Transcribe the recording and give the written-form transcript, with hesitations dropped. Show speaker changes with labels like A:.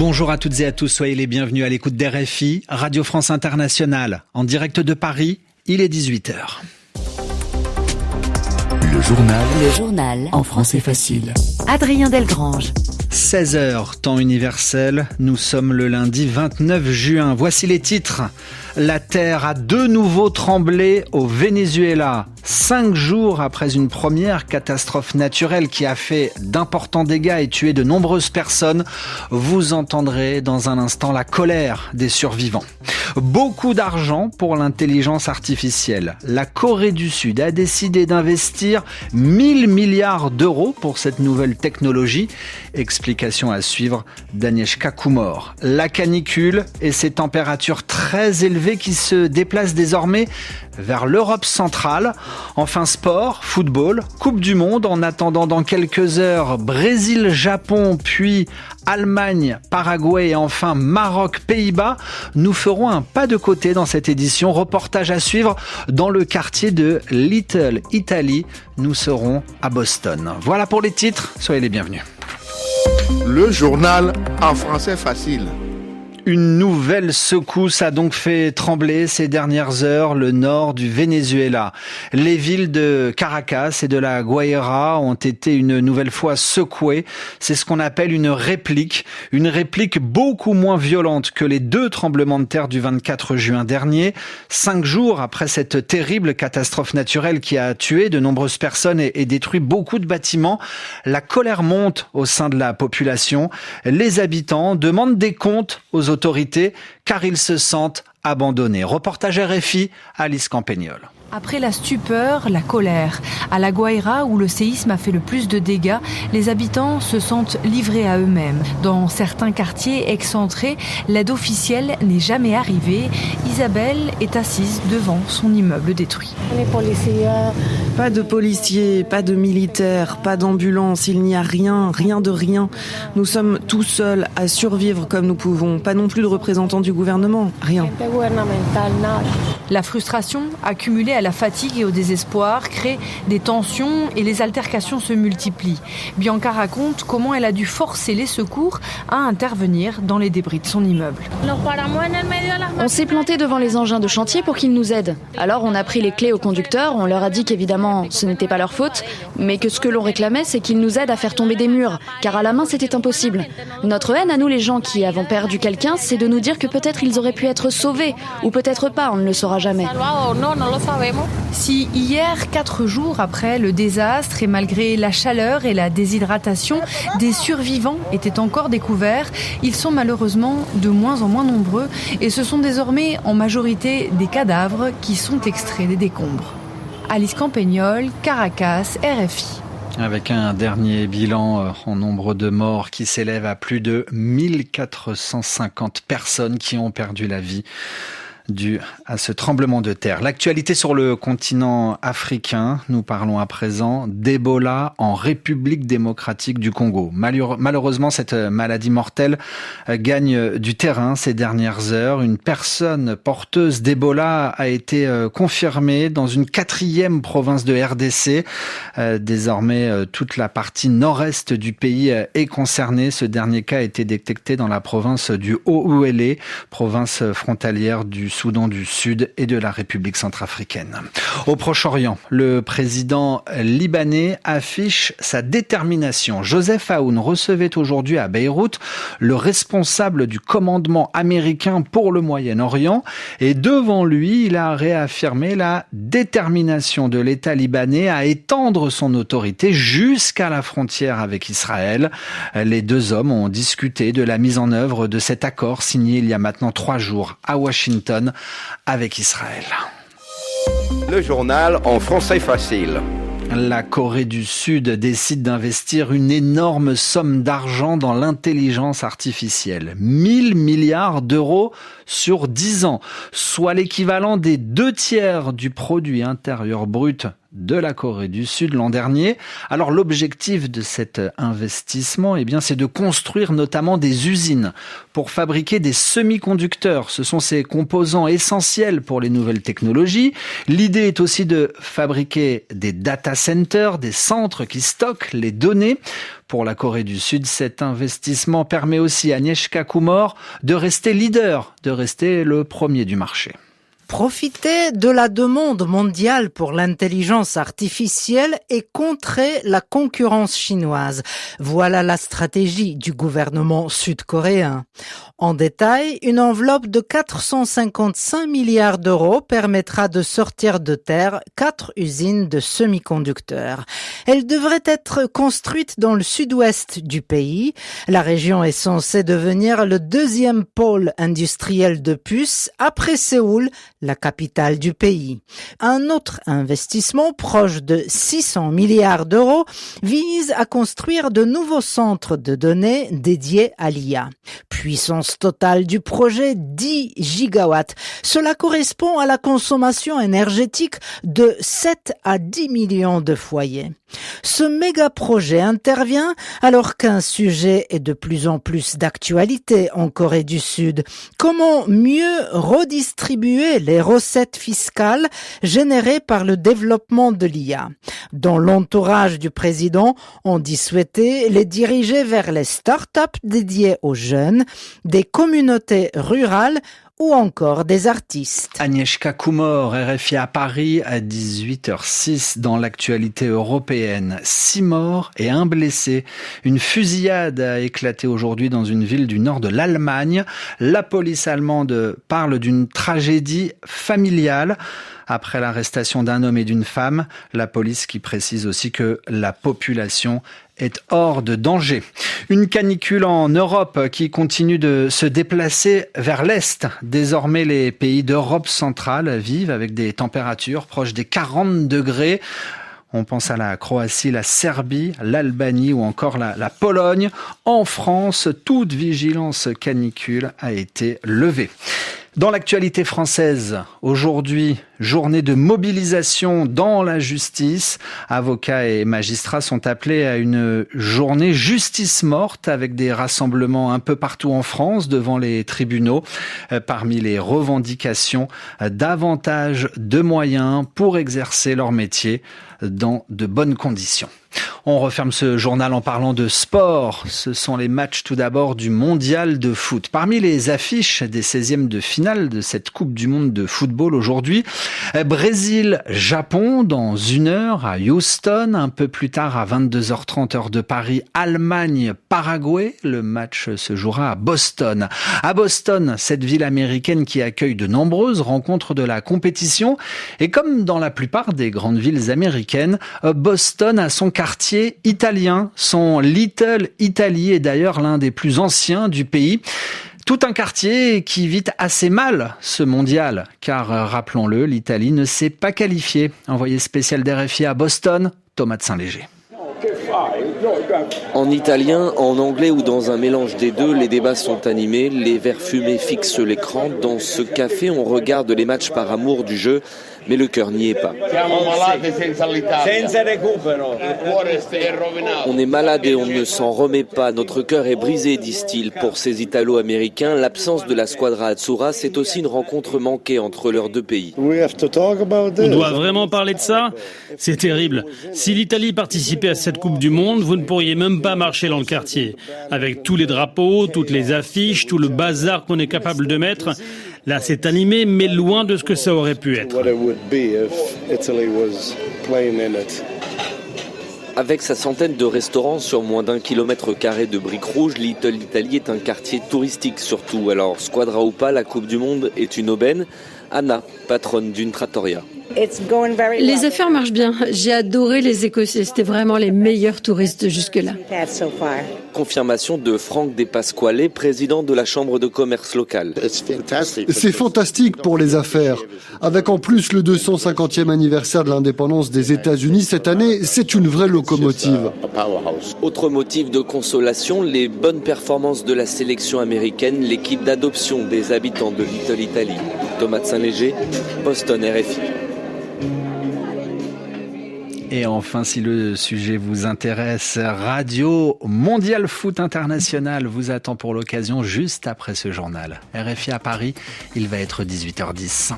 A: Bonjour à toutes et à tous, soyez les bienvenus à l'écoute d'RFI, Radio France Internationale. En direct de Paris, il est 18h.
B: Le journal en français facile.
C: Adrien Delgrange.
A: 16h, temps universel, nous sommes le lundi 29 juin. Voici les titres. La terre a de nouveau tremblé au Venezuela. 5 jours après une première catastrophe naturelle qui a fait d'importants dégâts et tué de nombreuses personnes, vous entendrez dans un instant la colère des survivants. Beaucoup d'argent pour l'intelligence artificielle. La Corée du Sud a décidé d'investir 1000 milliards d'euros pour cette nouvelle technologie. Explication à suivre d'Agnieszka Kumor. La canicule et ses températures très élevées qui se déplacent désormais vers l'Europe centrale. Enfin sport, football, Coupe du Monde. En attendant dans quelques heures, Brésil, Japon, puis Allemagne, Paraguay et enfin Maroc, Pays-Bas. Nous ferons un pas de côté dans cette édition. Reportage à suivre dans le quartier de Little Italy. Nous serons à Boston. Voilà pour les titres. Soyez les bienvenus.
D: Le journal en français facile.
A: Une nouvelle secousse a donc fait trembler ces dernières heures le nord du Venezuela. Les villes de Caracas et de la Guaira ont été une nouvelle fois secouées. C'est ce qu'on appelle une réplique beaucoup moins violente que les 2 tremblements de terre du 24 juin dernier. 5 jours après cette terrible catastrophe naturelle qui a tué de nombreuses personnes et détruit beaucoup de bâtiments, la colère monte au sein de la population. Les habitants demandent des comptes aux autorités car ils se sentent abandonnés. Reportage RFI, Alice Campagnol.
C: Après la stupeur, la colère. À la Guaira, où le séisme a fait le plus de dégâts, les habitants se sentent livrés à eux-mêmes. Dans certains quartiers excentrés, l'aide officielle n'est jamais arrivée. Isabelle est assise devant son immeuble détruit.
E: Pas de policiers, pas de militaires, pas d'ambulance, il n'y a rien de rien. Nous sommes tout seuls à survivre comme nous pouvons. Pas non plus de représentants du gouvernement, rien.
C: La frustration, accumulée à la fatigue et au désespoir, crée des tensions et les altercations se multiplient. Bianca raconte comment elle a dû forcer les secours à intervenir dans les débris de son immeuble.
F: On s'est planté devant les engins de chantier pour qu'ils nous aident. Alors on a pris les clés aux conducteurs, on leur a dit qu'évidemment ce n'était pas leur faute, mais que ce que l'on réclamait c'est qu'ils nous aident à faire tomber des murs, car à la main c'était impossible. Notre haine à nous les gens qui avons perdu quelqu'un, c'est de nous dire que peut-être ils auraient pu être sauvés, ou peut-être pas, on ne le saura jamais.
C: Si hier, 4 jours après le désastre et malgré la chaleur et la déshydratation, des survivants étaient encore découverts, ils sont malheureusement de moins en moins nombreux et ce sont désormais en majorité des cadavres qui sont extraits des décombres. Alice Campagnol, Caracas, RFI.
A: Avec un dernier bilan en nombre de morts qui s'élève à plus de 1450 personnes qui ont perdu la vie dû à ce tremblement de terre. L'actualité sur le continent africain, nous parlons à présent d'Ebola en République démocratique du Congo. Malheureusement, cette maladie mortelle gagne du terrain ces dernières heures. Une personne porteuse d'Ebola a été confirmée dans une 4e province de RDC. Désormais, toute la partie nord-est du pays est concernée. Ce dernier cas a été détecté dans la province du Haut-Uélé, province frontalière du Soudan du Sud et de la République centrafricaine. Au Proche-Orient, le président libanais affiche sa détermination. Joseph Aoun recevait aujourd'hui à Beyrouth le responsable du commandement américain pour le Moyen-Orient et devant lui, il a réaffirmé la détermination de l'État libanais à étendre son autorité jusqu'à la frontière avec Israël. Les 2 hommes ont discuté de la mise en œuvre de cet accord signé il y a maintenant 3 jours à Washington avec Israël.
D: Le journal en français facile.
A: La Corée du Sud décide d'investir une énorme somme d'argent dans l'intelligence artificielle. 1000 milliards d'euros sur 10 ans, soit l'équivalent des 2/3 du produit intérieur brut de la Corée du Sud l'an dernier. Alors l'objectif de cet investissement, c'est de construire notamment des usines pour fabriquer des semi-conducteurs. Ce sont ces composants essentiels pour les nouvelles technologies. L'idée est aussi de fabriquer des data centers, des centres qui stockent les données. pour la Corée du Sud. Cet investissement permet aussi à Agnieszka Kumor de rester leader, de rester le premier du marché.
G: Profiter de la demande mondiale pour l'intelligence artificielle et contrer la concurrence chinoise. Voilà la stratégie du gouvernement sud-coréen. En détail, une enveloppe de 455 milliards d'euros permettra de sortir de terre 4 usines de semi-conducteurs. Elles devraient être construites dans le sud-ouest du pays. La région est censée devenir le deuxième pôle industriel de puces après Séoul, la capitale du pays. Un autre investissement proche de 600 milliards d'euros vise à construire de nouveaux centres de données dédiés à l'IA. Puissance totale du projet 10 gigawatts. Cela correspond à la consommation énergétique de 7 à 10 millions de foyers. Ce méga projet intervient alors qu'un sujet est de plus en plus d'actualité en Corée du Sud. Comment mieux redistribuer les recettes fiscales générées par le développement de l'IA? Dans l'entourage du président, on dit souhaiter les diriger vers les start-up dédiées aux jeunes, des communautés rurales ou encore des artistes.
A: Agnieszka Kumor, RFI à Paris à 18h06 dans l'actualité européenne. 6 morts et 1 blessé. Une fusillade a éclaté aujourd'hui dans une ville du nord de l'Allemagne. La police allemande parle d'une tragédie familiale. Après l'arrestation d'un homme et d'une femme, la police qui précise aussi que la population est hors de danger. Une canicule en Europe qui continue de se déplacer vers l'Est. Désormais, les pays d'Europe centrale vivent avec des températures proches des 40 degrés. On pense à la Croatie, la Serbie, l'Albanie ou encore la Pologne. En France, toute vigilance canicule a été levée. Dans l'actualité française, aujourd'hui, journée de mobilisation dans la justice. Avocats et magistrats sont appelés à une journée justice morte avec des rassemblements un peu partout en France devant les tribunaux. Parmi les revendications, davantage de moyens pour exercer leur métier dans de bonnes conditions. On referme ce journal en parlant de sport. Ce sont les matchs tout d'abord du mondial de foot. Parmi les affiches des 16e de finale de cette Coupe du monde de football aujourd'hui, Brésil-Japon dans 1 heure à Houston. Un peu plus tard à 22h30 heure de Paris, Allemagne-Paraguay. Le match se jouera à Boston. À Boston, cette ville américaine qui accueille de nombreuses rencontres de la compétition. Et comme dans la plupart des grandes villes américaines, Boston a son quartier italien. Son Little Italy est d'ailleurs l'un des plus anciens du pays. Tout un quartier qui vit assez mal ce mondial, car rappelons-le, l'Italie ne s'est pas qualifiée. Envoyé spécial d'RFI à Boston, Thomas de Saint-Léger.
H: En italien, en anglais ou dans un mélange des deux, les débats sont animés, les verres fumés fixent l'écran. Dans ce café, on regarde les matchs par amour du jeu, mais le cœur n'y est pas. On est malade et on ne s'en remet pas. Notre cœur est brisé, disent-ils. Pour ces Italo-Américains, l'absence de la Squadra Azzurra, c'est aussi une rencontre manquée entre leurs deux pays.
I: On doit vraiment parler de ça ? C'est terrible. Si l'Italie participait à cette Coupe du Monde, vous ne pourriez même pas marcher dans le quartier. Avec tous les drapeaux, toutes les affiches, tout le bazar qu'on est capable de mettre, là c'est animé, mais loin de ce que ça aurait pu être.
H: Avec sa centaine de restaurants sur moins d'1 km² de briques rouges, Little Italy est un quartier touristique surtout. Alors, Squadra ou pas, la Coupe du Monde est une aubaine. Anna, patronne d'une trattoria.
J: Les affaires marchent bien. J'ai adoré les Écossais. C'était vraiment les meilleurs touristes jusque-là.
H: Confirmation de Franck De Pasquale, président de la Chambre de commerce locale.
K: C'est fantastique pour les affaires. Avec en plus le 250e anniversaire de l'indépendance des États-Unis cette année, c'est une vraie locomotive.
H: Autre motif de consolation, les bonnes performances de la sélection américaine, l'équipe d'adoption des habitants de Little Italy. Thomas de Saint-Léger, Boston, RFI.
A: Et enfin, si le sujet vous intéresse, Radio Mondial Foot International vous attend pour l'occasion juste après ce journal. RFI à Paris, il va être 18h10.